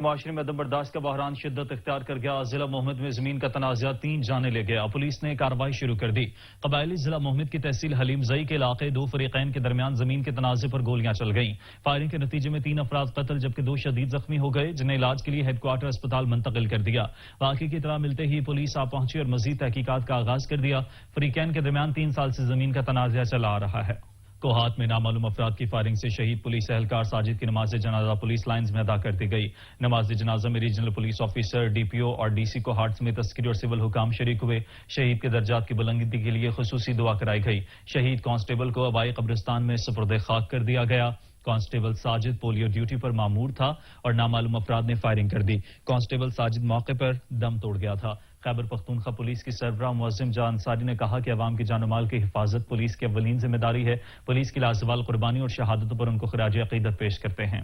معاشرے میں عدم برداشت کا بحران شدت اختیار کر گیا۔ ضلع محمد میں زمین کا تنازع 3 جانے لے گیا۔ پولیس نے کارروائی شروع کر دی۔ قبائلی ضلع محمد کی تحصیل حلیم زئی کے علاقے 2 فریقین کے درمیان زمین کے تنازع پر گولیاں چل گئیں۔ فائرنگ کے نتیجے میں 3 افراد قتل جبکہ 2 شدید زخمی ہو گئے، جنہیں علاج کے لیے ہیڈ کوارٹر اسپتال منتقل کر دیا۔ واقعے کی اطلاع ملتے ہی پولیس آ پہنچی اور مزید تحقیقات کا آغاز کر دیا۔ فریقین کے درمیان 3 سال سے زمین کا تنازع چلا آ رہا ہے۔ کوہات میں نامعلوم افراد کی فائرنگ سے شہید پولیس اہلکار ساجد کی نماز جنازہ پولیس لائنز میں ادا کر دی گئی۔ نماز جنازہ میں regional police officer, D P O اور ڈی سی کوہات سمیت عسکری اور سول حکام شریک ہوئے۔ شہید کے درجات کی بلندی کے لیے خصوصی دعا کرائی گئی۔ شہید کانسٹیبل کو آبائی قبرستان میں سپرد خاک کر دیا گیا۔ کانسٹیبل ساجد پولیو ڈیوٹی پر مامور تھا اور نامعلوم افراد نے فائرنگ کر دی۔ کانسٹیبل ساجد موقع پر دم توڑ گیا تھا۔ خیبر پختونخوا پولیس کی سربراہ معظم جاں انصاری نے کہا کہ عوام کی جان و مال کی حفاظت پولیس کی اولین ذمہ داری ہے۔ پولیس کی لازوال قربانی اور شہادتوں پر ان کو خراج عقیدت پیش کرتے ہیں۔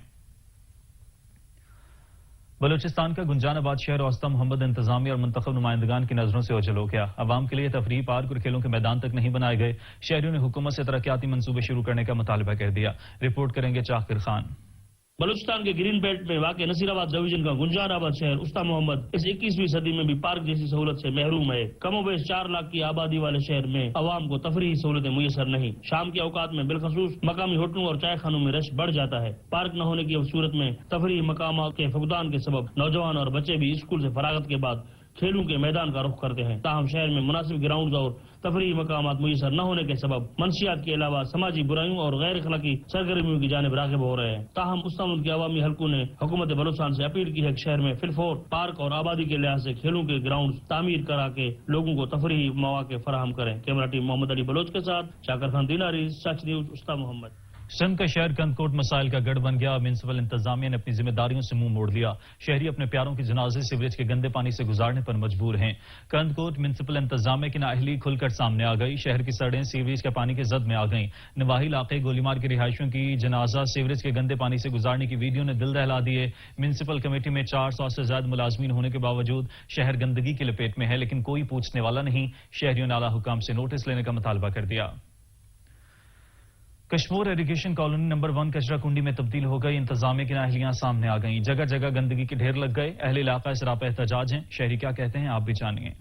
بلوچستان کا گنجان آباد شہر اوسطا محمد انتظامیہ اور منتخب نمائندگان کی نظروں سے اوجھل ہو گیا۔ عوام کے لیے تفریح پارک اور کھیلوں کے میدان تک نہیں بنائے گئے۔ شہریوں نے حکومت سے ترقیاتی منصوبے شروع کرنے کا مطالبہ کر دیا۔ رپورٹ کریں گے چاکر خان۔ بلوچستان کے گرین بیلٹ میں واقع نصیر آباد ڈویژن کا گنجان آباد شہر اوسطا محمد اس 21ویں صدی میں بھی پارک جیسی سہولت سے محروم ہے۔ کم و بیش 4 لاکھ کی آبادی والے شہر میں عوام کو تفریحی سہولتیں میسر نہیں۔ شام کے اوقات میں بالخصوص مقامی ہوٹلوں اور چائے خانوں میں رش بڑھ جاتا ہے۔ پارک نہ ہونے کی صورت میں تفریحی مقامات کے فقدان کے سبب نوجوان اور بچے بھی اسکول سے فراغت کے بعد کھیلوں کے میدان کا رخ کرتے ہیں۔ تاہم شہر میں مناسب گراؤنڈز اور تفریحی مقامات میسر نہ ہونے کے سبب منشیات کے علاوہ سماجی برائیوں اور غیر اخلاقی سرگرمیوں کی جانب راغب ہو رہے ہیں۔ تاہم اوسطا ملک کے عوامی حلقوں نے حکومت بلوچستان سے اپیل کی ہے کہ شہر میں فلفور پارک اور آبادی کے لحاظ سے کھیلوں کے گراؤنڈز تعمیر کرا کے لوگوں کو تفریحی مواقع فراہم کریں۔ کیمرہ ٹیم محمد علی بلوچ کے ساتھ چاکر خان دیناری، سچ نیوز اوسطا محمد۔ سندھ کا شہر کندکوٹ مسائل کا گڑھ بن گیا۔ میونسپل انتظامیہ نے اپنی ذمہ داریوں سے منہ موڑ لیا۔ شہری اپنے پیاروں کے جنازے سیوریج کے گندے پانی سے گزارنے پر مجبور ہیں۔ کندکوٹ میونسپل انتظامیہ کی نااہلی کھل کر سامنے آ گئی۔ شہر کی سڑکیں سیوریج کے پانی کے زد میں آ گئیں۔ نواحی علاقے گولیمار کی رہائشیوں کی جنازہ سیوریج کے گندے پانی سے گزارنے کی ویڈیو نے دل دہلا دیے۔ میونسپل کمیٹی میں 400 سے زائد ملازمین ہونے کے باوجود شہر گندگی کی لپیٹ میں ہے، لیکن کوئی پوچھنے والا نہیں۔ شہریوں نے اعلیٰ حکام سے نوٹس لینے کا مطالبہ کر دیا۔ کشمور ایریگیشن کالونی نمبر 1 کچرا کنڈی میں تبدیل ہو گئی۔ انتظامیہ کی نااہلیاں سامنے آ گئیں۔ جگہ جگہ گندگی کے ڈھیر لگ گئے۔ اہل علاقہ سراپا احتجاج ہیں۔ شہری کیا کہتے ہیں آپ بھی جانیے۔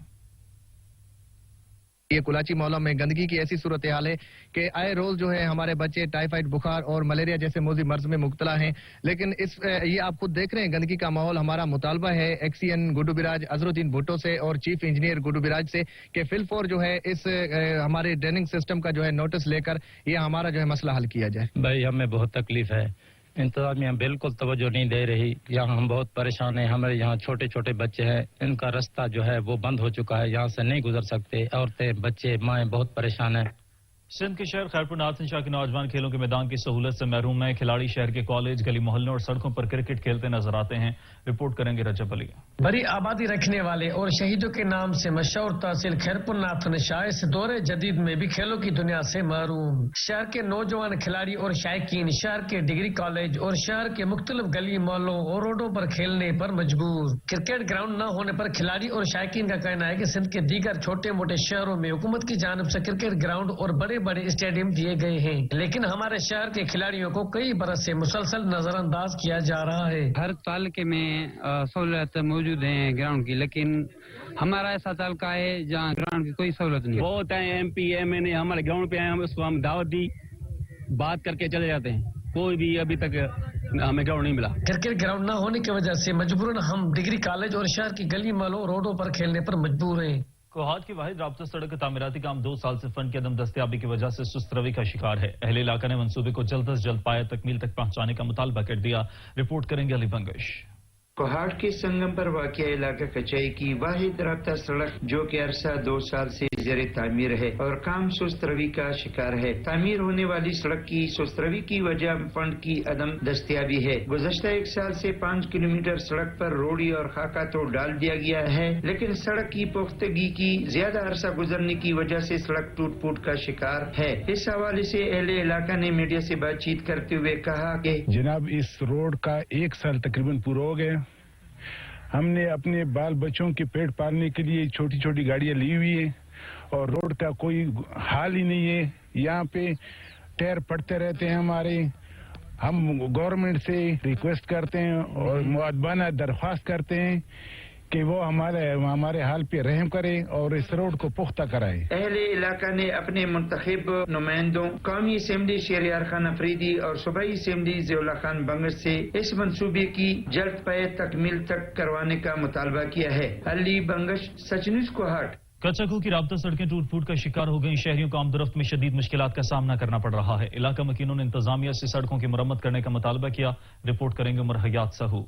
یہ کلاچی محلہ میں گندگی کی ایسی صورتحال ہے کہ آئے روز جو ہے ہمارے بچے ٹائیفائڈ بخار اور ملیریا جیسے موذی مرض میں مبتلا ہیں، لیکن یہ آپ خود دیکھ رہے ہیں گندگی کا ماحول۔ ہمارا مطالبہ ہے ایکسی این گڈو براج اظہر الدین بھٹو سے اور چیف انجینئر گڈو براج سے کہ فلفور جو ہے اس ہمارے ڈریننگ سسٹم کا جو ہے نوٹس لے کر یہ ہمارا جو ہے مسئلہ حل کیا جائے۔ بھائی ہمیں بہت تکلیف ہے، انتظامیہ بالکل توجہ نہیں دے رہی۔ یہاں ہم بہت پریشان ہیں۔ ہمارے یہاں چھوٹے چھوٹے بچے ہیں، ان کا رستہ جو ہے وہ بند ہو چکا ہے، یہاں سے نہیں گزر سکتے۔ عورتیں، بچے، مائیں بہت پریشان ہیں۔ سندھ کے شہر خیرپور ناصر شاہ کے نوجوان کھیلوں کے میدان کی سہولت سے محروم ہیں۔ کھلاڑی شہر کے کالج، گلی محلوں اور سڑکوں پر کرکٹ کھیلتے نظر آتے ہیں۔ رپورٹ کریں گے رجب علی۔ بڑی آبادی رکھنے والے اور شہیدوں کے نام سے مشہور تحصیل خیرپور ناصر شاہ اس دور جدید میں بھی کھیلوں کی دنیا سے محروم۔ شہر کے نوجوان کھلاڑی اور شائقین شہر کے ڈگری کالج اور شہر کے مختلف گلی محلوں اور روڈوں پر کھیلنے پر مجبور۔ کرکٹ گراؤنڈ نہ ہونے پر کھلاڑی اور شائقین کا کہنا ہے کہ سندھ کے دیگر چھوٹے موٹے شہروں میں حکومت کی جانب سے کرکٹ گراؤنڈ اور بڑے بڑے اسٹیڈیم دیے گئے ہیں، لیکن ہمارے شہر کے کھلاڑیوں کو کئی برس سے مسلسل نظر انداز کیا جا رہا ہے۔ ہر تعلقے میں سہولت موجود ہیں گراؤنڈ کی، لیکن ہمارا ایسا تعلقہ ہے جہاں گراؤنڈ کی کوئی سہولت نہیں۔ بہت آئے ایم پی ایم این اے ہمارے گراؤنڈ پہ آئے، ہم اس کو ہم دعوت دی، بات کر کے چلے جاتے ہیں، کوئی بھی ابھی تک ہمیں گراؤنڈ نہیں ملا۔ کرکٹ گراؤنڈ نہ ہونے کی وجہ سے مجبوراً ہم ڈگری کالج اور شہر کی گلی محلوں روڈوں پر کھیلنے پر مجبور ہیں۔ کوہات کی واحد رابطہ سڑک کا تعمیراتی کام 2 سال سے فنڈ کی عدم دستیابی کی وجہ سے سست روی کا شکار ہے۔ اہل علاقہ نے منصوبے کو جلد از جلد پایہ تکمیل تک پہنچانے کا مطالبہ کر دیا۔ رپورٹ کریں گے علی بنگش۔ کوہاٹ کے سنگم پر واقع علاقہ کچائی کی واحد رابطہ سڑک جو کہ عرصہ 2 سال سے زیر تعمیر ہے اور کام سست روی کا شکار ہے۔ تعمیر ہونے والی سڑک کی سست روی کی وجہ فنڈ کی عدم دستیابی ہے۔ گزشتہ 1 سال سے 5 کلومیٹر سڑک پر روڑی اور خاکہ تو ڈال دیا گیا ہے، لیکن سڑک کی پختگی کی زیادہ عرصہ گزرنے کی وجہ سے سڑک ٹوٹ پھوٹ کا شکار ہے۔ اس حوالے سے اہل علاقہ نے میڈیا سے بات چیت کرتے ہوئے کہا کہ جناب اس روڈ کا 1 سال تقریباً پورا ہو گیا۔ ہم نے اپنے بال بچوں کے پیٹ پالنے کے لیے چھوٹی چھوٹی گاڑیاں لی ہوئی ہیں اور روڈ کا کوئی حال ہی نہیں ہے۔ یہاں پہ ٹائر پڑتے رہتے ہیں ہمارے، हम गवर्नमेंट से रिक्वेस्ट करते हैं और मुअद्दबाना दरख्वास्त करते हैं कि वो हमारे हाल पे रहम करे और इस रोड को पुख्ता कराए। अहले इलाका ने अपने मुंतखब नुमाइंदों कौमी असेंबली शहरियार खान अफरीदी और सूबाई असेंबली ज़ियाउल्लाह खान बंगश से इस मंसूबे की जल्द पैद तकमील तक करवाने का मुतालबा किया है। अली बंगश, सच न्यूज़ कोहाट। कच्चकू की राब्ता सड़कें टूट फूट का शिकार हो गई। शहरियों को आमदरफ्त में शदीद मुश्किलात का सामना करना पड़ रहा है। इलाका मकीनों ने इंतजामिया से सड़कों की मरम्मत करने का मुतालबा किया। रिपोर्ट करेंगे उमर हयात साहू।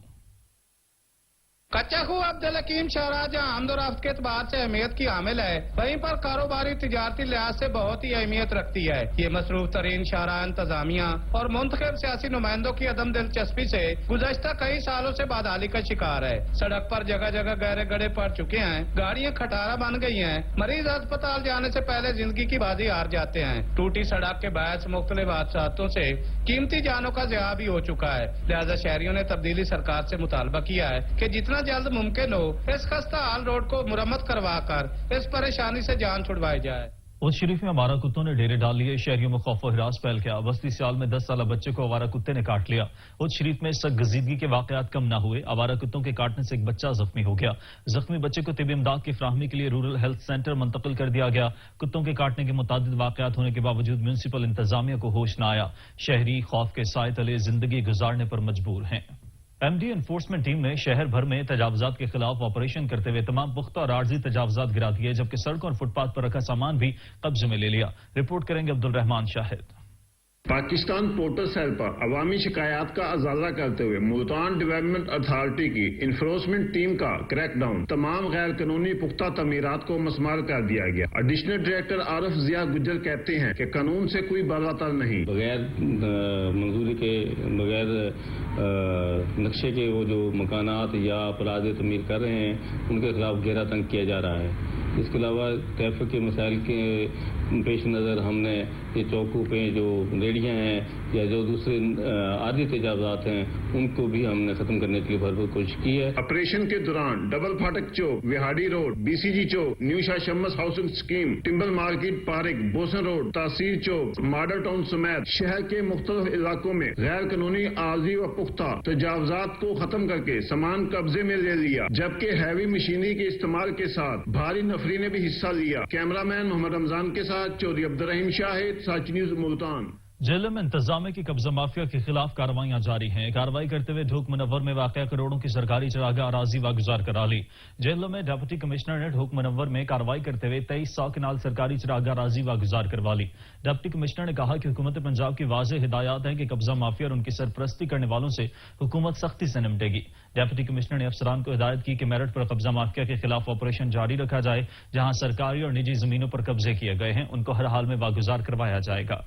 कच्चकू अब्दुल हकीम शहरा जहाँ आमदोरफ्त के एतबार से अहमियत की हामिल है, वहीं पर कारोबारी तिजारती लिहाज से बहुत ही अहमियत रखती है। ये मसरूफ तरीन शहरा इंतजामिया और मुंतखब सियासी नुमाइंदों की अदम दिलचस्पी से गुज़श्ता कई सालों से बदहाली का शिकार है। सड़क पर जगह जगह गहरे गड्ढे पड़ चुके हैं, गाड़ियाँ खटारा बन गई हैं, मरीज अस्पताल जाने से पहले जिंदगी की बाजी हार जाते हैं। टूटी सड़क के बायस मुख्तलिफ हादसातों से कीमती जानों का ज़िया भी हो चुका है। लिहाजा शहरियों ने तब्दीली सरकार से मुतालबा किया है कि जितना जल्द मुमकिन हो इस खस्ता हाल रोड को मुरम्मत करवा कर इस परेशानी से जान छुड़वाई जाए। उस शरीफ में आवारा कुत्तों ने डेरे डाल लिए। शहरियों में खौफ और हिरास फैल गया। बस्ती सियाल में 10 साल बच्चे को आवारा कुत्ते ने काट लिया। उस शरीफ में सख्त के वाकयात कम न हुए। आवारा कुत्तों के काटने से एक बच्चा जख्मी हो गया। जख्मी बच्चे को तिब्बी इमदाद की फराहमी के लिए रूरल हेल्थ सेंटर मुंतकिल कर दिया गया। कुत्तों के काटने के मुतादिद वाकयात होने के बावजूद म्यूनिसिपल इंतजामिया को होश न आया। शहरी खौफ के साए तले जिंदगी गुजारने पर मजबूर हैं। एमडी एनफोर्समेंट टीम ने शहर भर में तजावजात के खिलाफ ऑपरेशन करते हुए तमाम पुख्ता और आर्जी तजावजात गिरा दिए, जबकि सड़कों और फुटपाथ पर रखा सामान भी कब्जे में ले लिया। रिपोर्ट करेंगे अब्दुल रहमान शाहिद। पाकिस्तान पोर्टल सेल पर अवामी शिकायत का अजाजा करते हुए मुल्तान डेवलपमेंट अथॉरिटी की इन्फोर्समेंट टीम का क्रैकडाउन, तमाम गैर कानूनी पुख्ता तमीरात को मसमार कर दिया गया। एडिशनल डायरेक्टर आरिफ जिया गुज्जर कहते हैं कि कानून से कोई बालातर नहीं। बगैर मंजूरी के, बगैर नक्शे के वो जो मकानात या अपराध तमीर कर रहे हैं उनके खिलाफ घेरा तंग किया जा रहा है। इसके अलावा ट्रैफिक के मसाइल के पेश नज़र हमने ये चौकों पे जो रेडियाँ हैं या जो दूसरे आदि तजावजात हैं उनको भी हमने खत्म करने के लिए भरपूर कोशिश की है। ऑपरेशन के दौरान डबल फाटक चौक, विहाड़ी रोड, बीसीजी चौक, new Shah Shams housing scheme, timber market park, Bosan road, Taseer चौक, मॉडल टाउन समेत शहर के मुख्तलिफ इलाकों में गैर कानूनी आर्जी व पुख्ता तजावजात को खत्म करके सामान कब्जे में ले लिया, जबकि हैवी मशीनरी के इस्तेमाल के साथ भारी नफरी ने भी हिस्सा लिया। कैमरामैन मोहम्मद रमजान के साथ चौधरी अब्दुर्रहीम शाहिद, सच न्यूज़ मुल्तान। जेल में इंतजामिया की कब्जा माफिया के खिलाफ कार्रवाइयां जारी हैं। कार्रवाई करते हुए ढोक मुनव्वर में वाक़या करोड़ों की सरकारी चरागाह अराजी वागुजार करा ली। जेलों में डिप्टी कमिश्नर ने ढोक मुनव्वर में कार्रवाई करते हुए 2300 किनाल सरकारी चरागाह अराजी वागुजार करवा ली। डिप्टी कमिश्नर ने कहा कि हुकूमत पंजाब की वाज़ेह हिदायत है कि कब्जा माफिया और उनकी सरपरस्ती करने वालों से हुकूमत सख्ती से निपटेगी। डिप्टी कमिश्नर ने अफसरान को हिदायत की कि मेरठ पर कब्जा माफिया के खिलाफ ऑपरेशन जारी रखा जाए। जहां सरकारी और निजी जमीनों पर कब्जे किए गए हैं उनको हर हाल में वागुजार करवाया जाएगा।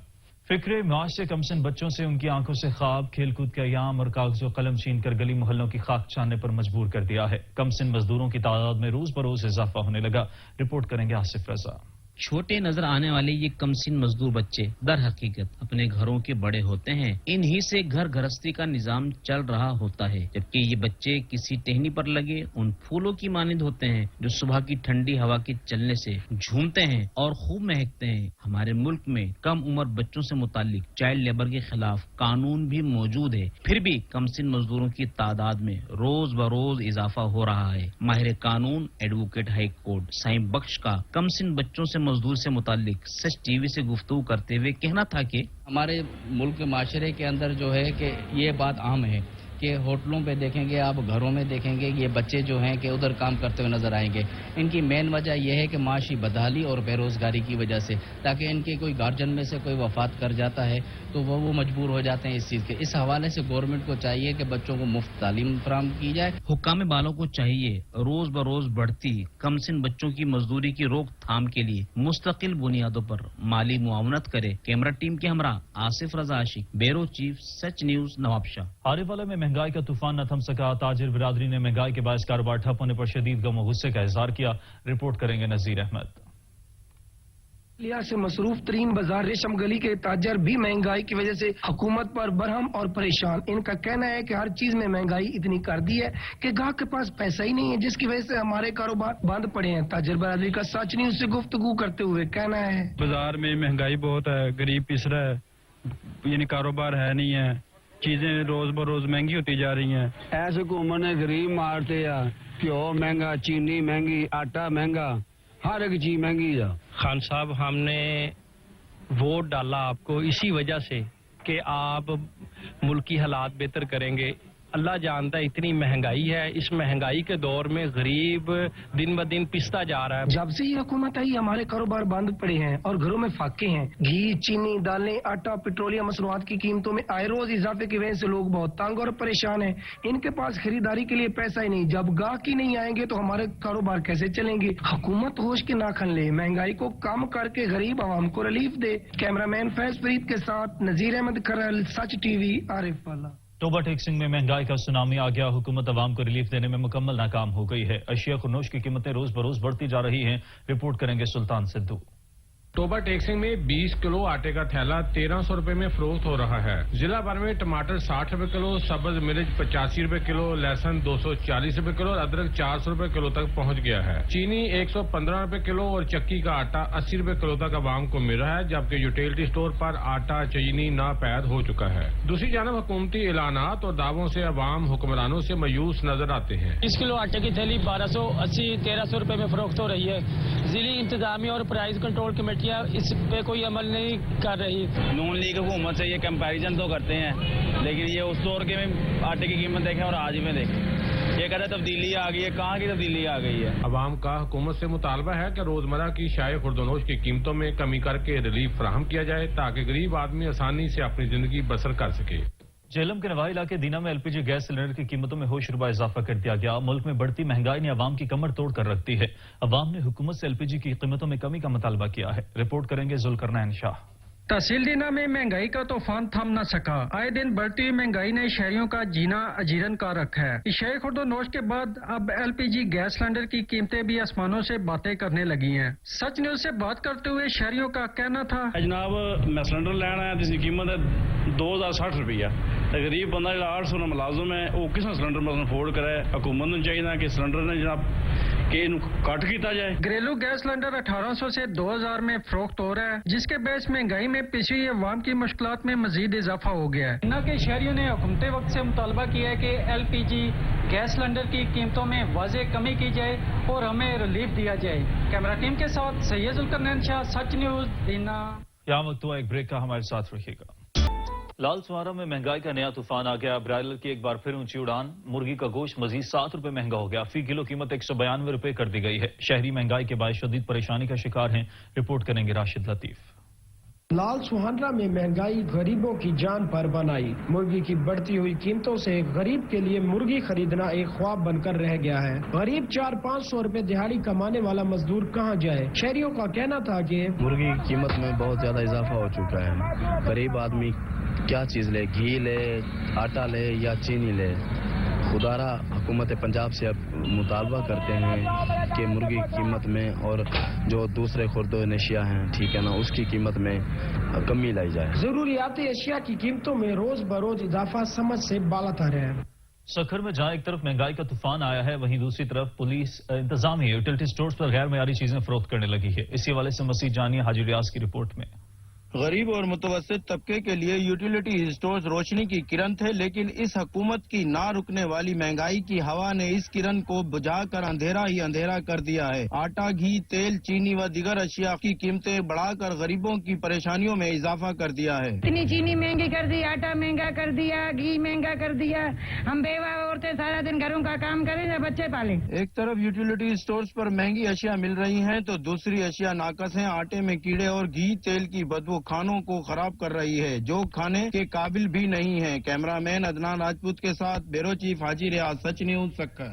फिक्रे माश से कमसिन बच्चों से उनकी आंखों से ख्वाब, खेलकूद के अयाम और कागजों कलम छीन कर गली मोहल्लों की खाक छानने पर मजबूर कर दिया है। कमसिन मजदूरों की तादाद में रोज बरोज इजाफा होने लगा। रिपोर्ट करेंगे आसिफ रजा। छोटे नजर आने वाले ये कमसिन मजदूर बच्चे दर हकीकत अपने घरों के बड़े होते हैं। इन्हीं से घर गृहस्थी का निजाम चल रहा होता है, जबकि ये बच्चे किसी टहनी पर लगे उन फूलों की मानिंद होते हैं जो सुबह की ठंडी हवा के चलने से झूमते हैं और खूब महकते हैं। हमारे मुल्क में कम उम्र बच्चों से मुतालिक चाइल्ड लेबर के खिलाफ कानून भी मौजूद है, फिर भी कमसिन मजदूरों की तादाद में रोज बरोज इजाफा हो रहा है। माहिर कानून एडवोकेट हाई कोर्ट साईं बख्श का कमसिन बच्चों से मजदूर से मुतालिक सच टीवी से गुफ्तगू करते हुए कहना था कि हमारे मुल्क के माशरे के अंदर जो है कि ये बात आम है कि होटलों पे देखेंगे आप, घरों में देखेंगे ये बच्चे जो हैं कि उधर काम करते हुए नजर आएंगे। इनकी मेन वजह यह है कि माशी बदहाली और बेरोजगारी की वजह से, ताकि इनके कोई गार्जियन में से कोई वफात कर जाता है तो वो मजबूर हो जाते हैं इस चीज के। इस हवाले से गवर्नमेंट को चाहिए कि बच्चों को मुफ्त तालीम फराहम की जाए। हुक्काम बालों को चाहिए रोज बरोज बढ़ती कमसिन बच्चों की मजदूरी की रोकथाम के लिए मुस्तकिल बुनियादों पर माली मुआवनत करे। कैमरा टीम के हमरा आसिफ रजा आशिक, ब्यूरो चीफ, सच न्यूज, नवाबशाह। आने वाले में महंगाई का तूफान न थम सका। ताजिर बिरादरी ने महंगाई के बायस कारोबार ठप होने पर शदीद गम और गुस्से का इजहार किया। रिपोर्ट करेंगे नजीर अहमद। लिया से मसरूफ तरीन बाजार रेशम गली के ताजर भी महंगाई की वजह से हुकूमत पर बरहम और परेशान। इनका कहना है कि हर चीज में महंगाई इतनी कर दी है कि गाहक के पास पैसा ही नहीं है, जिसकी वजह से हमारे कारोबार बंद पड़े हैं। ताजर बरादरी का सच न्यूज से गुफ्तगू करते हुए कहना है, बाजार में महंगाई बहुत है, गरीब पिस रहा है, यानी कारोबार है नहीं है, چیزیں روز بروز مہنگی ہوتی جا رہی ہیں. ایسے حکومت نے غریب مارتے ہیں. گیہوں مہنگا, چینی مہنگی, آٹا مہنگا, ہر ایک چیز مہنگی ہے. خان صاحب, ہم نے ووٹ ڈالا آپ کو اسی وجہ سے کہ آپ ملک کی حالات بہتر کریں گے. اللہ جانتا ہے اتنی مہنگائی ہے, اس مہنگائی کے دور میں غریب دن ب دن پستا جا رہا ہے. جب سے یہ حکومت آئی ہمارے کاروبار بند پڑے ہیں اور گھروں میں فاقے ہیں. گھی, چینی, دالیں, آٹا, پیٹرولیم مصنوعات کی قیمتوں میں آئے روز اضافے کی وجہ سے لوگ بہت تنگ اور پریشان ہیں. ان کے پاس خریداری کے لیے پیسہ ہی نہیں. جب گاہک ہی نہیں آئیں گے تو ہمارے کاروبار کیسے چلیں گے؟ حکومت ہوش کے ناخن لے, مہنگائی کو کم کر کے غریب عوام کو ریلیف دے. کیمرہ مین فیض فرید کے ساتھ نذیر احمد کھرل, سچ ٹی وی, عارف والا. ٹوبہ ٹیکسنگ میں مہنگائی کا سونامی آ گیا. حکومت عوام کو ریلیف دینے میں مکمل ناکام ہو گئی ہے. اشیاء خورنوش کی قیمتیں روز بروز بڑھتی جا رہی ہیں. رپورٹ کریں گے سلطان سدھو. ٹوبہ ٹیکسنگ میں 20 کلو آٹے کا تھیلا 1300 روپے میں فروخت ہو رہا ہے. ضلع بھر میں ٹماٹر 60 روپے کلو, سبز مرچ 85 روپے کلو, لہسن 240 روپے کلو اور ادرک 400 روپے کلو تک پہنچ گیا ہے. چینی 115 روپے کلو اور چکی کا آٹا 80 روپے کلو تک عوام کو مل رہا ہے, جبکہ یوٹیلٹی سٹور پر آٹا, چینی ناپید ہو چکا ہے. دوسری جانب حکومتی اعلانات اور دعووں سے عوام حکمرانوں سے مایوس نظر آتے ہیں. 20 کلو آٹے کی تھیلی 1280-1300 روپے میں فروخت ہو رہی ہے. ضلعی انتظامیہ اور پرائز کنٹرول کمیٹیاں اس پہ کوئی عمل نہیں کر رہی. نون لیگ حکومت سے یہ کمپیریزن تو کرتے ہیں, لیکن یہ اس دور کے میں آٹے کی قیمت دیکھیں اور آج میں دیکھیں, یہ کہتے ہیں تبدیلی آ گئی ہے. کہاں کی تبدیلی آ گئی ہے؟ عوام کا حکومت سے مطالبہ ہے کہ روزمرہ کی شائع خوردونوش کی قیمتوں میں کمی کر کے ریلیف فراہم کیا جائے تاکہ غریب آدمی آسانی سے اپنی زندگی بسر کر سکے. جہلم کے نوائی علاقے دینا میں LPG گیس سلنڈر کی قیمتوں میں ہوش ربا اضافہ کر دیا گیا. ملک میں بڑھتی مہنگائی نے عوام کی کمر توڑ کر رکھ دی ہے. عوام نے حکومت سے LPG کی قیمتوں میں کمی کا مطالبہ کیا ہے. رپورٹ کریں گے ذوالقرنین شاہ. تحصیل دینا میں مہنگائی کا طوفان تھم نہ سکا. آئے دن بڑھتی ہوئی مہنگائی نے شہریوں کا جینا اجیرن کا رکھا ہے. اشیاء خوردونوش کے بعد اب LPG گیس سلنڈر کی قیمتیں بھی آسمانوں سے باتیں کرنے لگی ہیں. سچ نیوز سے بات کرتے ہوئے شہریوں کا کہنا تھا, جناب میں سلنڈر لینا ہے جس کی قیمت ہے 2060 روپیہ. غریب بندہ جو 800 ملازم ہے وہ کس نے سلنڈر مثلا افورڈ کرے؟ حکومت نے چاہیے کہ سلنڈر نے جناب کہ کٹ کیتا جائے. گھریلو گیس سلنڈر 1800 سے 2000 میں فروخت ہو رہا ہے, جس کے باعث مہنگائی میں پچھلی عوام کی مشکلات میں مزید اضافہ ہو گیا ہے. نہ کہ شہریوں نے حکومت وقت سے مطالبہ کیا ہے کہ LPG گیس سلنڈر کی قیمتوں میں واضح کمی کی جائے اور ہمیں ریلیف دیا جائے. کیمرہ ٹیم کے ساتھ سید ذوالقرنین شاہ, سچ نیوز دینا. یہاں وقت ہوا ایک بریک کا, ہمارے ساتھ رکھیے گا. لال سوارا میں مہنگائی کا نیا طوفان آ گیا. برائلر کی ایک بار پھر اونچی اڑان. مرغی کا گوشت مزید 7 روپے مہنگا ہو گیا. فی کلو قیمت 192 روپے کر دی گئی ہے. شہری مہنگائی کے باعث شدید پریشانی کا شکار ہیں. رپورٹ کریں گے راشد لطیف. لال سوہنرا میں مہنگائی غریبوں کی جان پر بنائی. مرغی کی بڑھتی ہوئی قیمتوں سے غریب کے لیے مرغی خریدنا ایک خواب بن کر رہ گیا ہے. غریب 400-500 روپے دہاڑی کمانے والا مزدور کہاں جائے؟ شہریوں کا کہنا تھا کہ مرغی کی قیمت میں بہت زیادہ اضافہ ہو چکا ہے. غریب آدمی کیا چیز لے, گھی لے, آٹا لے یا چینی لے؟ خدارا حکومت پنجاب سے اب مطالبہ کرتے ہیں کہ مرغی کی قیمت میں اور جو دوسرے خوردہ اشیاء ہیں, ٹھیک ہے نا, اس کی قیمت میں کمی لائی جائے. ضروریاتی اشیاء کی قیمتوں میں روز بروز اضافہ سمجھ سے بالا تر ہے. سکھر میں جہاں ایک طرف مہنگائی کا طوفان آیا ہے, وہیں دوسری طرف پولیس انتظامیہ یوٹیلٹی سٹورز پر غیر معیاری چیزیں فروخت کرنے لگی ہے. اسی حوالے سے مزید جانیے حاجی ریاض کی رپورٹ میں. غریب اور متوسط طبقے کے لیے یوٹیلیٹی اسٹورز روشنی کی کرن تھے, لیکن اس حکومت کی نہ رکنے والی مہنگائی کی ہوا نے اس کرن کو بجھا کر اندھیرا ہی اندھیرا کر دیا ہے. آٹا, گھی, تیل, چینی و دیگر اشیاء کی قیمتیں بڑھا کر غریبوں کی پریشانیوں میں اضافہ کر دیا ہے. اتنی چینی مہنگی کر دی, آٹا مہنگا کر دیا, گھی مہنگا کر دیا. ہم بیوہ عورتیں سارا دن گھروں کا کام کریں یا بچے پالیں. ایک طرف یوٹیلیٹی اسٹورز پر مہنگی اشیاء مل رہی ہیں تو دوسری اشیاء ناقص ہیں. آٹے میں کیڑے اور گھی, تیل کی بدبو کھانوں کو خراب کر رہی ہے جو کھانے کے قابل بھی نہیں ہے. کیمرہ مین عدنان راجپوت کے ساتھ بیورو چیف حاجی ریاض, سچ نیوز سکھر.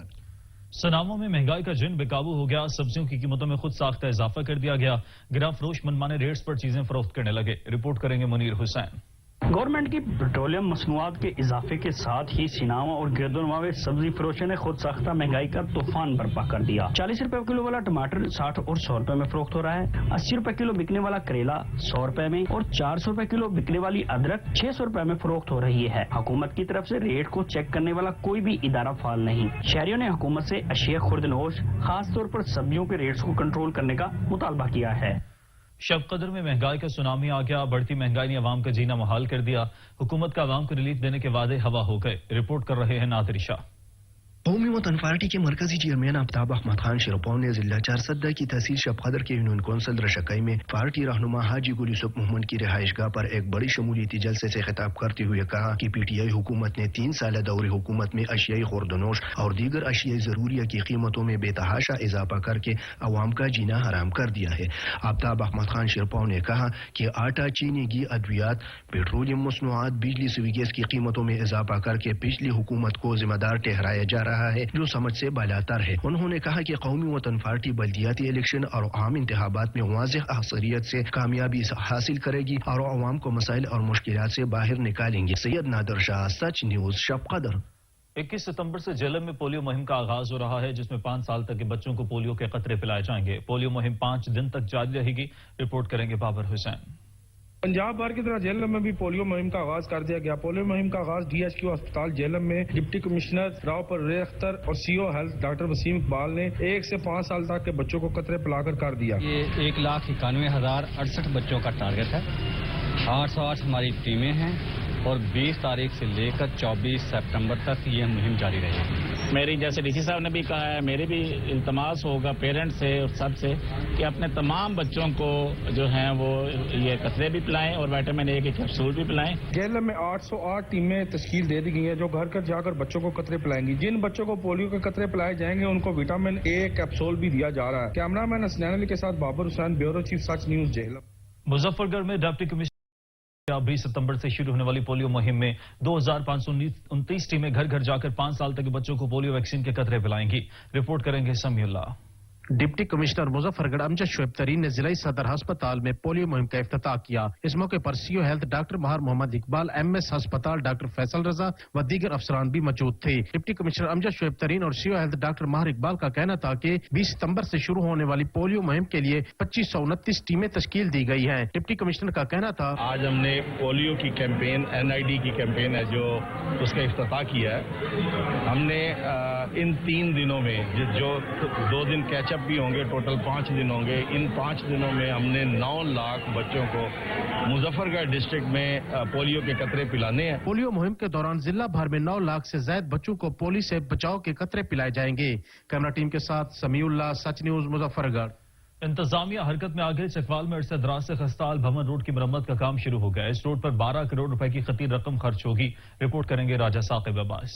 سناموں میں مہنگائی کا جن بے قابو ہو گیا. سبزیوں کی قیمتوں میں خود ساختہ اضافہ کر دیا گیا. گراں فروش منمانے ریٹس پر چیزیں فروخت کرنے لگے. رپورٹ کریں گے منیر حسین. گورنمنٹ کی پیٹرولیم مصنوعات کے اضافے کے ساتھ ہی سیناوا اور گردونواں میں سبزی فروشوں نے خود ساختہ مہنگائی کا طوفان برپا کر دیا. 40 روپے کلو والا ٹماٹر 60 اور 100 روپے میں فروخت ہو رہا ہے. 80 روپے کلو بکنے والا کریلا 100 روپے میں اور 400 روپے کلو بکنے والی ادرک 600 روپے میں فروخت ہو رہی ہے. حکومت کی طرف سے ریٹ کو چیک کرنے والا کوئی بھی ادارہ فعال نہیں. شہریوں نے حکومت سے اشیاء خوردنوش خاص طور پر سبزیوں کے ریٹس کو کنٹرول کرنے کا مطالبہ کیا ہے. शब कदर में महंगाई का सुनामी आ गया। बढ़ती महंगाई ने अवाम का जीना मुहाल कर दिया। हुकूमत का अवाम को रिलीफ देने के वादे हवा हो गए। रिपोर्ट कर रहे हैं नादिर शाह। कौमी वतन पार्टी के मरकजी चेयरमैन आफ्ताब अहमद खान शिरपौन ने जिला चारसद्दा की तहसील शब कदर के यूनियन कौंसिल रशकई में पार्टी रहनुमा हाजी गुल यूसुफ मोहम्मद की रिहाइशगाह पर एक बड़ी शमूलियती जलसे से खिताब करते हुए कहा कि पीटीआई हुकूमत ने 3 साल दौरे हुकूमत में अशियाई खुर्दनोश और दीगर अशियाई जरूरिया की कीमतों में बेतहाशा इजाफा करके अवाम का जीना हराम कर दिया है। आफ्ताब अहमद खान शिरपौन ने कहा कि आटा, चीनी, घी, अद्वियात, पेट्रोलियम मसनूआत, बिजली, स्वीगैस की कीमतों में इजाफा करके पिछली हुकूमत को जिम्मेदार ठहराया जा रहा है जो समझ से बालातर है। उन्होंने कहा कि कौमी वतन पार्टी बल्दियाती इलेक्शन और आम इंतखाबात में वाज़ेह अक्सरियत से कामयाबी हासिल करेगी और अवाम को मसाइल और मुश्किलात से बाहर निकालेंगे। सैयद नादिर शाह, सच न्यूज, शब कदर। 21 सितंबर से जेलम में पोलियो मुहिम का आगाज हो रहा है, जिसमें 5 साल तक के बच्चों को पोलियो के कतरे पिलाए जाएंगे। पोलियो मुहिम 5 दिन तक जारी रहेगी। रिपोर्ट करेंगे बाबर हुसैन। पंजाब भर की तरह जेलम में भी पोलियो मुहिम का आगाज कर दिया गया। पोलियो मुहिम का आगाज DHQ अस्पताल जेलम में डिप्टी कमिश्नर राव परवेज अख्तर और CO health doctor Waseem Iqbal ने 1 से 5 साल तक के बच्चों को कतरे पिलाकर कर दिया। ये 1,91,068 बच्चों का टारगेट है। 808 हमारी टीमें हैं और 20 तारीख से लेकर 24 सितंबर तक ये मुहिम जारी रहेगी। मेरी जैसे DC साहब ने भी कहा है, मेरी भी इल्तमास होगा पेरेंट्स से और सबसे कि अपने तमाम बच्चों को जो हैं वो ये कतरे भी पिलाएं और विटामिन A के कैप्सूल भी पिलाएं। जेल में 808 टीमें तश्कील दे दी गई हैं जो घर घर जाकर बच्चों को कतरे पिलाएंगी। जिन बच्चों को पोलियो के कतरे पिलाए जाएंगे उनको विटामिन A कैप्सूल भी दिया जा रहा है। कैमरामैन हसनैन अली के साथ बाबर हुसैन, ब्यूरो चीफ, सच न्यूज, जेलम। मुजफ्फरगढ़ में डिप्टी कमिश्नर 20 सितंबर से शुरू होने वाली पोलियो मुहिम में 2529 टीमें घर घर जाकर 5 साल तक के बच्चों को पोलियो वैक्सीन के कतरे पिलाएंगी। रिपोर्ट करेंगे समीउल्लाह। डिप्टी कमिश्नर मुजफ्फरगढ़ अमजद शोएब तरीन ने जिला सदर अस्पताल में पोलियो मुहिम का इफ्तिताह किया। इस मौके पर CO health doctor Mahar Muhammad Iqbal, MS अस्पताल डॉक्टर फैसल रजा व दीगर अफसरान भी मौजूद थे। डिप्टी कमिश्नर अमजद शोएब तरीन और CO health doctor Mahar Iqbal का कहना था कि 20 सितंबर से शुरू होने वाली पोलियो मुहिम के लिए 2529 टीमें तश्कील दी गई है। डिप्टी कमिश्नर का कहना था, आज हमने पोलियो की कैंपेन, NID की कैंपेन है जो उसका इफ्तिताह किया है। हमने इन 3 दिनों में जो 2 दिन कैचअप भी होंगे, टोटल 5 दिन होंगे। इन 5 दिनों में हमने 9 लाख बच्चों को मुजफ्फरगढ़ डिस्ट्रिक्ट में पोलियो के कतरे पिलाने हैं। पोलियो मुहिम के दौरान जिला भर में 9 लाख से ज्यादा बच्चों को पोलियो से बचाव के कतरे पिलाए जाएंगे। कैमरा टीम के साथ समीउल्लाह, सच न्यूज, मुजफ्फरगढ़। इंतजामिया हरकत में आ गई। चकवाल में अरसे दराज से खस्ताहाल भवन रोड की मरम्मत का काम शुरू हो गया। इस रोड पर 12 करोड़ रुपए की खतीर रकम खर्च होगी। रिपोर्ट करेंगे राजा साकिब अब्बास।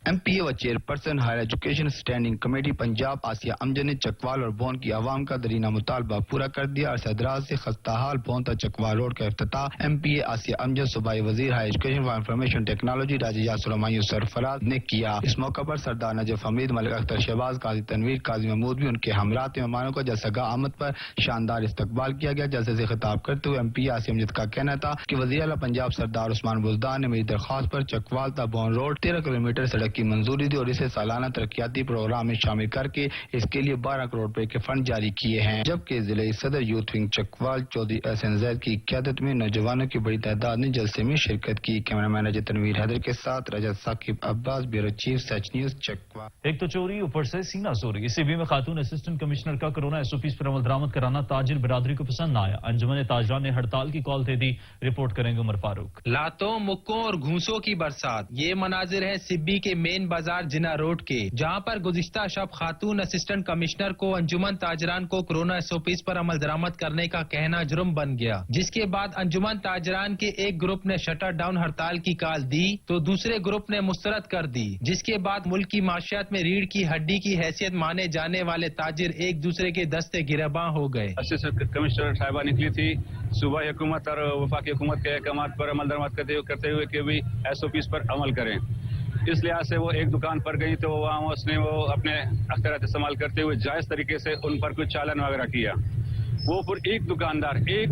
MPA व chairperson higher education standing committee Punjab Asiya Amjad ने चकवाल और बोन की आवाम का दरीना मुतालबा पूरा कर दिया। अरसदराज से खस्ताहाल बोन तक चकवाल रोड का इफ्तिताह MPA आसिया अमजद सूबाई वजीर हायर एजुकेशन व इंफॉर्मेशन टेक्नोलॉजी राजी यासुर हुमायूं सरफराज ने किया। इस मौके पर सरदार नजफ हमीद, मलिक अख्तर शहबाज, काजी तनवीर, काजी महमूद भी उनके हमरा थे। मेहमानों का जलसा आमद पर शानदार इस्तकबाल किया गया। जलसे से खिताब करते हुए MPA आसिया अमजद का कहना था कि वजीर आला पंजाब सरदार उस्मान बुज़दार ने मेरी दरख्वास्त पर चकवाल तक बोन रोड 13 किलोमीटर सड़क की मंजूरी दी और इसे सालाना तरक्याती प्रोग्राम में शामिल करके इसके लिए 12 करोड़ रुपए के फंड जारी किए हैं। जबकि जिले सदर यूथ विंग चकवाल चौधरी एहसन जैद की क़यादत में नौजवानों की बड़ी तादाद ने जलसे में शिरकत की। कैमरामैन अजय तनवीर हैदर के साथ रजत साकिब अब्बास, ब्यूरो चीफ, सच न्यूज, चकवाल। एक तो चोरी, ऊपर से सीना चोरी। CB में खातून असिस्टेंट कमिश्नर का कोरोना SOPs पर अमल दरामद कराना ताजिर बिरादरी को पसंद न आया। अंजुमन ताजरान ने हड़ताल की कॉल दे दी। रिपोर्ट करेंगे उमर फारूक। लातों, मुक्कों और घूसों की बरसात, ये मनाजिर है सिब्बी के मेन बाजार जिना रोड के, जहां पर गुज़िश्ता शब खातून असिस्टेंट कमिश्नर को अंजुमन ताजरान को कोरोना SOPs पर अमल दरामद करने का कहना जुर्म बन गया। जिसके बाद अंजुमन ताजरान के एक ग्रुप ने शटर डाउन हड़ताल की कॉल दी तो दूसरे ग्रुप ने मुस्तरद कर दी। जिसके बाद मुल्क की माशियत में रीढ़ की हड्डी की हैसियत माने जाने वाले ताजिर एक दूसरे के दस्ते गिरबां हो गए। असिस्टेंट कमिश्नर साहिबा निकली थी सूबाई हुकूमत और वफाकी हुकूमत के अहकाम पर अमल दरामद करते हुए कि भी SOPs पर अमल करें। इस लिहाज से वो एक दुकान पर गई तो वहाँ उसने वो अपने अख्तियार इस्तेमाल करते हुए जायज तरीके से उन पर कुछ चालान वगैरह किया। वो फिर एक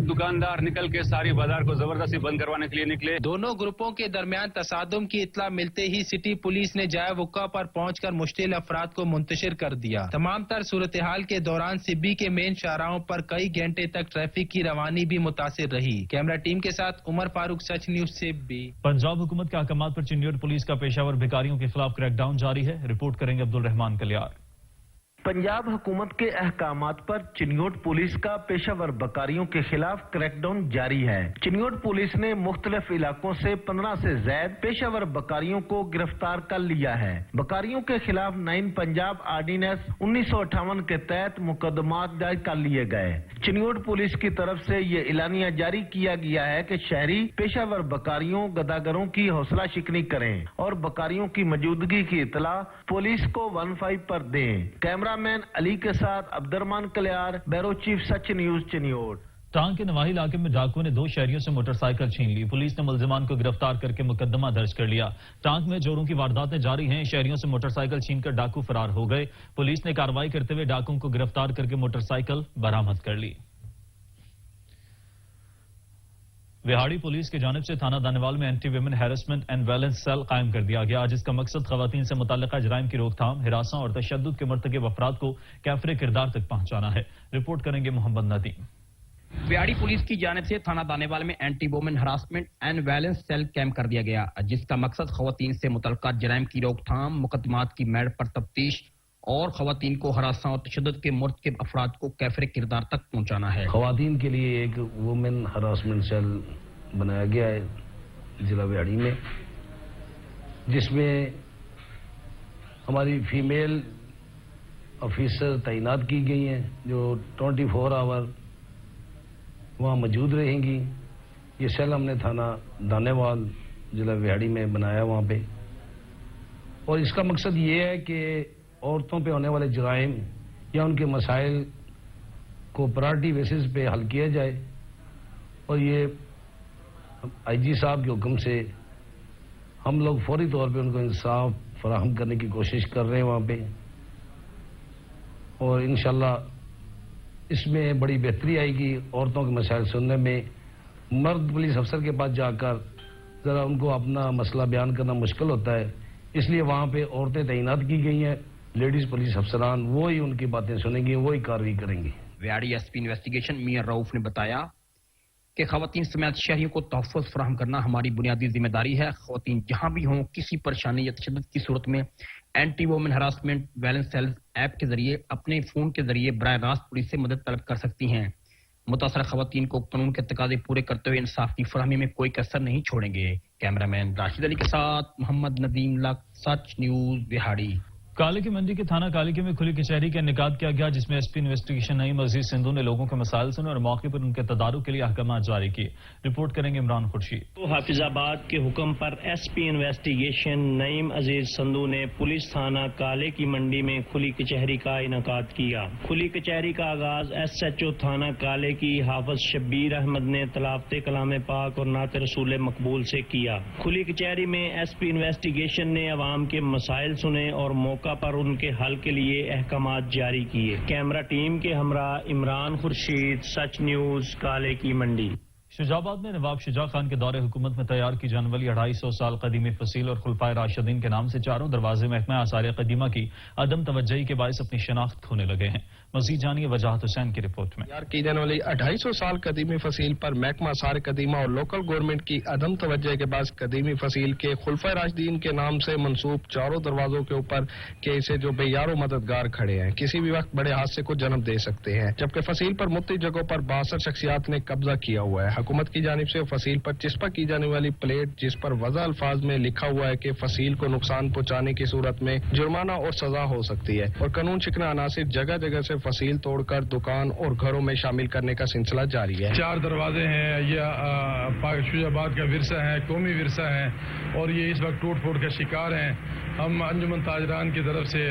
दुकानदार निकल के सारी बाजार को जबरदस्ती बंद करवाने के लिए निकले। दोनों ग्रुपों के दरमियान तसादुम की इत्तला मिलते ही सिटी पुलिस ने जाए वक़्क़ा पर पहुंचकर मुश्तिल अफराद को मुंतशिर कर दिया। तमाम तर सूरत हाल के दौरान सिब्बी के मेन शाहराहों पर कई घंटे तक ट्रैफिक की रवानी भी मुतासिर रही। कैमरा टीम के साथ उमर फारूक, सच न्यूज से भी। पंजाब हुकूमत के अहकामात पर चिन्योर पुलिस का पेशावर भिखारियों के खिलाफ क्रैकडाउन जारी है। रिपोर्ट करेंगे अब्दुल रहमान कलियार। पंजाब हुकूमत के अहकामात पर चिन्योट पुलिस का पेशावर बकारियों के खिलाफ क्रैकडाउन जारी है। चिन्योट पुलिस ने मुख्तलिफ इलाकों से 15 से ज्यादा पेशावर बकारियों को गिरफ्तार कर लिया है। बकारियों के खिलाफ 9 पंजाब आर्डिनेंस 1958 के तहत मुकदमात दर्ज कर लिए गए। चिन्योट पुलिस की तरफ से ये एलानिया जारी किया गया है कि शहरी पेशावर बकारियों गदागरों की हौसला शिकनी करें और बकारियों की मौजूदगी की इतला पुलिस को 15 पर दें। कैमरामैन अली के साथ अब्दुर्रहमान कलियार, ब्यूरो चीफ सच न्यूज चिन्योट। टांग के नवाही इलाके में डाकुओं ने 2 शहरियों से मोटरसाइकिल छीन ली। पुलिस ने मुलजिमान को गिरफ्तार करके मुकदमा दर्ज कर लिया। टांग में चोरों की वारदातें जारी हैं। शहरियों से मोटरसाइकिल छीनकर डाकू फरार हो गए। पुलिस ने कार्रवाई करते हुए डाकुओं को गिरफ्तार करके मोटरसाइकिल बरामद कर ली। विहाड़ी पुलिस की जानिब से थाना दानेवाल में anti women harassment and violence cell कायम कर दिया गया, जिसका मकसद खवातीन से मुताल्लिका जराइम की रोकथाम, हिरासा और तशद्दुद के मर्तकब अफराद को कैफरे किरदार तक पहुंचाना है। रिपोर्ट करेंगे मोहम्मद नदीम। विहाड़ी पुलिस की जानिब से थाना दानेवाल में anti women harassment and violence cell camp कर दिया गया, जिसका मकसद खवातीन से मुतल्लिका जराइम की रोकथाम, मुकदमात की मेड़ पर तफ्तीश और खवातीन को हरासा और तशद्दुद के मुर्तकिब अफराद को कैफरे किरदार तक पहुंचाना है। खवातीन के लिए एक वुमेन हरासमेंट सेल बनाया गया है जिला विहाड़ी में, जिसमें हमारी फीमेल ऑफिसर तैनात की गई हैं जो 24 आवर वहाँ मौजूद रहेंगी। ये सेल हमने थाना दानेवाल जिला विहाड़ी में बनाया वहाँ पे, और इसका मकसद ये है कि औरतों पे होने वाले जराइम या उनके मसाइल को प्रायोरिटी बेसिस पे हल किया जाए। और ये आईजी साहब के हुक्म से हम लोग फौरी तौर पे उनको इंसाफ फराहम करने की कोशिश कर रहे हैं वहाँ पे, और इंशाल्लाह इसमें बड़ी बेहतरी आएगी। औरतों के मसाइल सुनने में मर्द पुलिस अफसर के पास जाकर ज़रा उनको अपना मसला बयान करना मुश्किल होता है, इसलिए वहाँ पे औरतें तैनात की गई हैं। लेडीज पुलिस अफसरान वो ही उनकी बातें सुनेंगी, वो ही कार्रवाई करेंगी। विहाड़ी एसपी इन्वेस्टिगेशन मियां रऊफ ने बताया कि खवातीन समेत शहरियों को तहफ़्फ़ुज़ फराहम करना हमारी बुनियादी जिम्मेदारी है। खवातीन जहां भी हों, किसी परेशानी या तशद्दुद की सूरत में anti women harassment violence cell app के जरिए अपने फोन के जरिए बराह रास्त पुलिस से मदद तलब कर सकती हैं। मुतासरा खवातीन को कानून के तकाज़े पूरे करते हुए इंसाफ की फराहमी में कोई कसर नहीं छोड़ेंगे। कैमरामैन राशिद अली के साथ मोहम्मद नदीम लक, सच न्यूज विहाड़ी। काली की मंडी के थाना कालिके में खुली कचहरी का इनेकाद किया गया, जिसमें एसपी इन्वेस्टिगेशन नईम अजीज सिंधु ने लोगों के मसाइल सुने और मौके पर उनके तदारुक के लिए अहकाम जारी किए। रिपोर्ट करेंगे इमरान खुर्शीद। तो हाफिजाबाद के हुक्म पर एसपी इन्वेस्टिगेशन नईम अजीज संधू ने पुलिस थाना काले की मंडी में खुली कचहरी का इनेकाद किया। खुली कचहरी का आगाज SHO थाना काले की हाफिज शब्बीर अहमद ने तलावते कलाम पाक और नात रसूल मकबूल से किया। खुली कचहरी में एसपी इन्वेस्टिगेशन ने अवाम के मसाइल सुने और मौका पर उनके हल के लिए अहकामात जारी किए। कैमरा टीम के हमरा इमरान खुर्शीद, सच न्यूज, काले की मंडी। शुजाबाद में नवाब शुजा खान के दौरे हुकूमत में तैयार की जाने वाली 250 साल कदीमी फसील और खुलफाए राशिदीन के नाम से चारों दरवाजे महकमा आसार कदीमा की अदम तवज्जही के बायस अपनी शनाख्त खोने लगे हैं। मजीद जानिए वजाहत हुसैन की रिपोर्ट में। तैयार की जाने वाली 250 साल कदीमी फसील पर महकमा आसार कदीमा और लोकल गवर्नमेंट की अदम तवज्जही के बाद कदीमी फसील के खुलफाए राशिदीन के नाम से मंसूब चारों दरवाजों के ऊपर के इसे जो बेयारो मददगार खड़े हैं, किसी भी वक्त बड़े हादसे को जन्म दे सकते हैं। जबकि फसील पर मुख्तलिफ जगहों पर 62 शख्सियात ने कब्जा किया हुआ है। हुकूमत की जानिब से फसील पर चिस्पा की जाने वाली प्लेट, जिस पर वज़ा अल्फाज में लिखा हुआ है कि फसील को नुकसान पहुंचाने की सूरत में जुर्माना और सजा हो सकती है, और कानून शिकना अनासिर जगह जगह से फसील तोड़कर दुकान और घरों में शामिल करने का सिलसिला जारी है। 4 दरवाजे हैं, यह शुजाबाद का विरसा है, कौमी विरसा है, और ये इस वक्त टूट फूट का शिकार हैं। हम अंजुमन ताजरान की तरफ से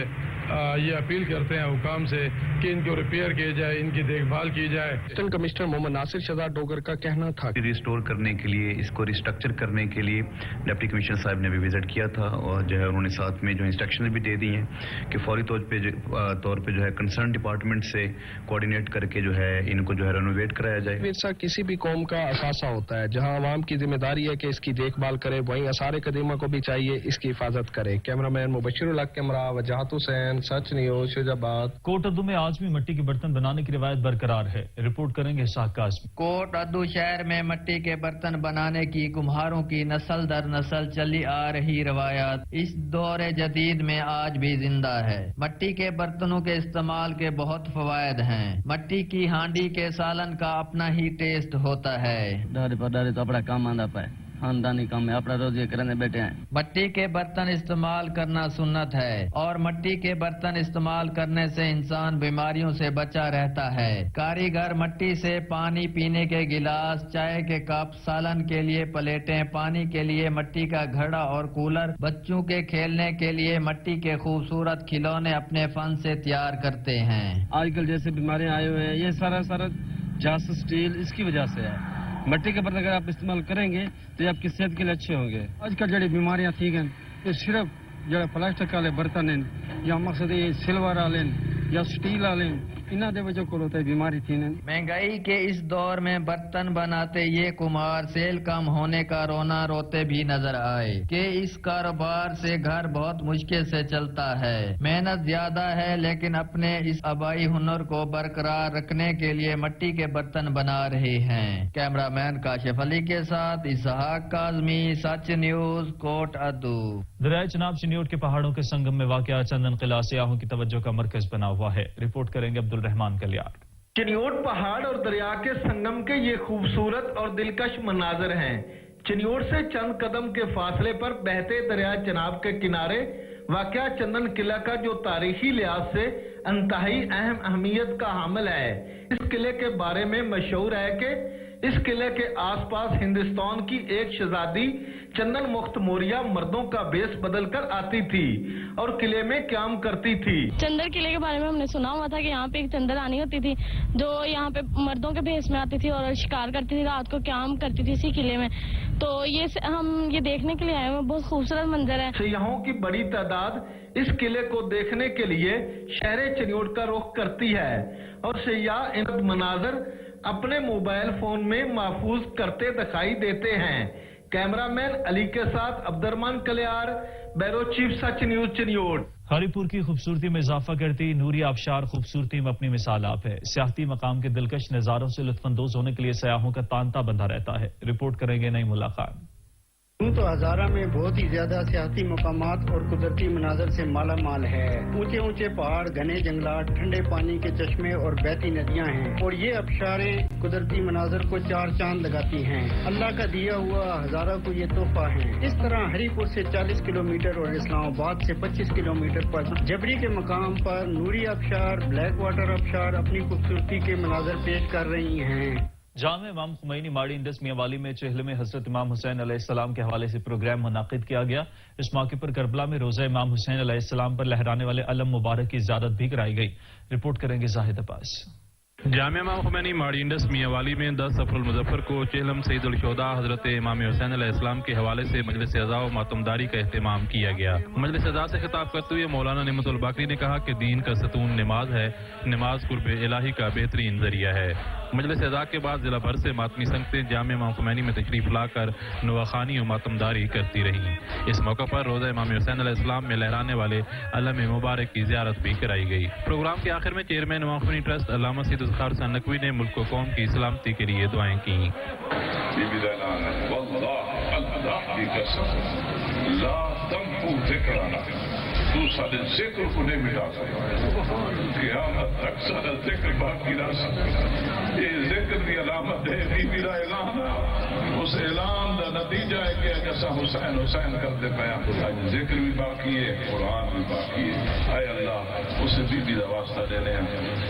ये अपील करते हैं हुकाम से कि इनको रिपेयर किया जाए, इनकी देखभाल की जाए। असिस्टेंट कमिश्नर मोहम्मद नासिर शहजाद डोगर का कहना था कि रिस्टोर करने के लिए, इसको रिस्ट्रक्चर करने के लिए डिप्टी कमिश्नर साहब ने भी विजिट किया था, और जो है उन्होंने साथ में जो इंस्ट्रक्शन भी दे दी हैं कि फौरी तौर पे जो है कंसर्न डिपार्टमेंट से कोऑर्डिनेट करके जो है इनको जो है रेनोवेट कराया जाए। विरसा किसी भी कौम का असासा होता है, जहाँ अवाम की जिम्मेदारी है कि इसकी देखभाल करे, वहीं आसार कदीमा को भी चाहिए इसकी हिफाजत करे। कैमरामैन मुबशिरुल हक, कैमरा वजाहत हुसैन, हुसैन, सच न्यूज़, फैजाबाद। कोट अद्दू में आज भी मिट्टी के बर्तन बनाने की रिवायत बरकरार है। रिपोर्ट करेंगे इसाक काज़मी। कोट अद्दू शहर में मिट्टी के बर्तन बनाने की कुम्हारों की नस्ल दर नस्ल चली आ रही रवायत इस दौरे जदीद में आज भी जिंदा है। मिट्टी के बर्तनों के इस्तेमाल के बहुत फवायद हैं। मिट्टी की हांडी के सालन का अपना ही टेस्ट होता है। दारे पर दारे तो अपना काम आंदा पाए, खानदानी काम है, अपना रोज ये करने बैठे हैं। मिट्टी के बर्तन इस्तेमाल करना सुन्नत है और मिट्टी के बर्तन इस्तेमाल करने से इंसान बीमारियों से बचा रहता है। कारीगर मिट्टी से पानी पीने के गिलास, चाय के कप, सालन के लिए प्लेटें, पानी के लिए मिट्टी का घड़ा और कूलर, बच्चों के खेलने के लिए मिट्टी के खूबसूरत खिलौने अपने फन से तैयार करते हैं। आजकल जैसे बीमारियां आए हुए हैं, ये सारा जास स्टील इसकी वजह से है। मिट्टी के बर्तन अगर आप इस्तेमाल करेंगे तो ये आपकी सेहत के लिए अच्छे होंगे। आजकल जड़ी बीमारियां थी गन ये सिर्फ जड़ा प्लास्टिक वाले बर्तन हैं या मकसद ये सिल्वर वाले या स्टील वाले इन्हों के वजह को होता है बीमारी थी। महंगाई के इस दौर में बर्तन बनाते ये कुम्हार सेल कम होने का रोना रोते भी नजर आए कि इस कारोबार से घर बहुत मुश्किल से चलता है। मेहनत ज्यादा है लेकिन अपने इस आबाई हुनर को बरकरार रखने के लिए मिट्टी के बर्तन बना रहे हैं। कैमरामैन काशिफ अली के साथ इसाक काज़मी, सच न्यूज़, कोट अद्दू। दरियाए चनाब चिन्योट के पहाड़ों के संगम में वाक़या चंदन किला सियाहों की तवज्जो का मरकज बना हुआ है। रिपोर्ट करेंगे अब्दुल रहमान कलियार। चिन्योट पहाड़ और दरिया के संगम के ये खूबसूरत और दिलकश मनाजर हैं। चिन्योट से चंद कदम के फासले पर बहते दरिया चनाब के किनारे वाक़या चंदन किला का जो तारीखी लिहाज से इंतहाई अहम अहमियत का हामिल है। इस किले के बारे में मशहूर है कि इस किले के आसपास हिंदुस्तान की एक शहजादी चंदन मुख्त मौर्या मर्दों का भेष बदल कर आती थी और किले में काम करती थी। चंदन किले के बारे में हमने सुना हुआ था कि यहाँ पे एक चंदन रानी होती थी जो यहाँ पे मर्दों के भेष में आती थी और शिकार करती थी, रात को काम करती थी इसी किले में। तो हम ये देखने के लिए आए हैं, बहुत खूबसूरत मंजर है। सयाहों की बड़ी तादाद इस किले को देखने के लिए शहर चिन्योट का रुख करती है और सयाह इन मनाजर अपने मोबाइल फोन में महफूज करते दिखाई देते हैं। कैमरामैन अली के साथ अब्दुर्रहमान कलियार, ब्यूरो चीफ, सच न्यूज़, चिन्योट। हरिपुर की खूबसूरती में इजाफा करती नूरी आबशार खूबसूरती में अपनी मिसाल आप है। सियाहती मकाम के दिलकश नज़ारों से लुत्फानंदोज होने के लिए सयाहों का तांता बंधा रहता है। रिपोर्ट करेंगे नई मुलाकात। तो हजारा में बहुत ही ज्यादा सियाहती मकामात और कुदरती मनाजर से माला माल है। ऊंचे ऊंचे पहाड़, घने जंगलात, ठंडे पानी के चश्मे और बहती नदियां हैं और ये आबशारें कुदरती मनाजर को चार चांद लगाती हैं। अल्लाह का दिया हुआ हजारा को ये तोहफा है। इस तरह हरिपुर से 40 किलोमीटर और इस्लामाबाद से 25 किलोमीटर पर जबरी के मकाम पर नूरी आबशार, ब्लैक वाटर आबशार अपनी खूबसूरती के मनाजर पेश कर रही हैं। जामे इमाम खुमैनी माड़ी इंडस मियांवाली में चहल में हजरत इमाम हुसैन अलैहिस्सलाम के हवाले से प्रोग्राम मुनाकिद किया गया। इस मौके पर करबला में रोजा इमाम हुसैन अलैहिस्सलाम पर लहराने वाले अलम मुबारक की ज़ियारत भी कराई गई। रिपोर्ट करेंगे जाहिद अब्बास। जामे इमाम खुमैनी माड़ी इंडस मियांवाली में 10 सफरुल मुजफ्फर को चेहलम सईदुल शुहदा हजरत इमाम हुसैन अलैहिस्सलाम के हवाले से मजलिस अज़ा व मातमदारी का एहतमाम किया गया। मजलिस अज़ा से खिताब करते हुए मौलाना निमतुल बाकरी ने कहा कि दीन का सतून नमाज है। नमाज कुर्ब इलाही का बेहतरीन जरिया है। मजलिस अज़ा के बाद जिला भर से मातमी संगतें जामे इमाम खुमैनी में तशरीफ लाकर नुआखानी और मातमदारी करती रहीं। इस मौका पर रोजा इमाम हुसैन अलैहिस्सलाम में लहराने वाले अलम मुबारक की ज़ियारत भी कराई गई। प्रोग्राम के आखिर में चेयरमैन इमाम खुमैनी ट्रस्ट अल्लामा सैयद खारसा नकवी ने मुल्क व कौम की सलामती के लिए दुआएं की। तू सारे जिक्र को नहीं मिटा सकता, क़यामत तक सारा जिक्र बाकी रह सकता। ये जिक्र की अलामत है, बीबी का ऐलान, उस ऐलान का नतीजा है कि जैसा हुसैन हुसैन करते पाया जिक्र भी बाकी है, कुरान भी बाकी है। हाय अल्लाह, उस बीबी का वास्ता देने,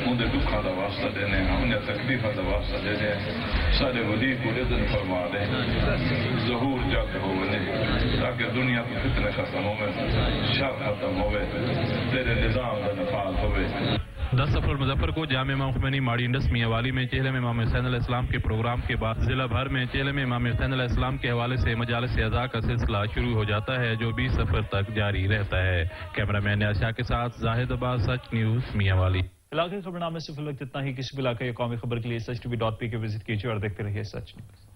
उनके दुखा का वास्ता देने, उन्हें तकलीफा का वास्ता देने, सारे वली को इज़्ज़त फरमा दे, ज़हूर जल्द हो बने ताकि दुनिया को फितने खत्म हो, शर खत्म होवे, तेरे निजाम का नफाज होवे। 10 सफरुल मुजफ्फर को जामे इमाम खुमैनी माड़ी इंडस मियांवाली में चेहले में इमाम हुसैन अलैहिस्सलाम के प्रोग्राम के बाद जिला भर में चेहले में इमाम हुसैन अलैहिस्सलाम के हवाले से मजालिस अज़ा का सिलसिला शुरू हो जाता है जो 20 सफर तक जारी रहता है। कैमरामैन आशा के साथ जाहिद अब्बास, सच न्यूज़ मियांवाली। इलाके खबरनामे से फिलहाल इतना ही। किसी भी इलाके या कौमी खबर के लिए SHTV.P के विजिट कीजिए और देखते रहिए सच न्यूज़।